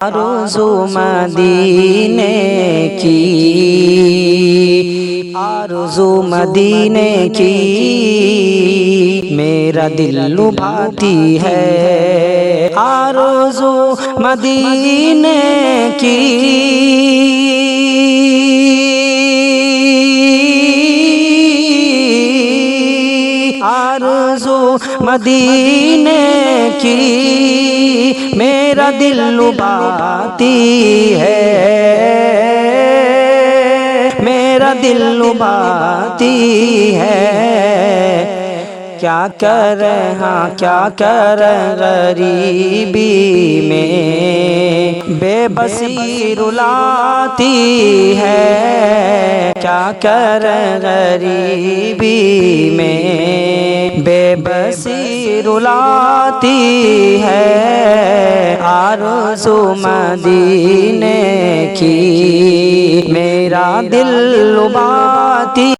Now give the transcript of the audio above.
आरज़ू मदीने की, आरज़ू मदीने की, मेरा दिल लुभाती है। आरज़ू मदीने की, आरज़ू मदीने की, मेरा दिल लुभाती है, मेरा दिल लुभाती है। क्या कर हाँ क्या कर गरीबी में बेबसी रुलाती है। क्या कर गरीबी में बेबसी रुलाती है। आरज़ू मदीने की, मेरा दिल लुभाती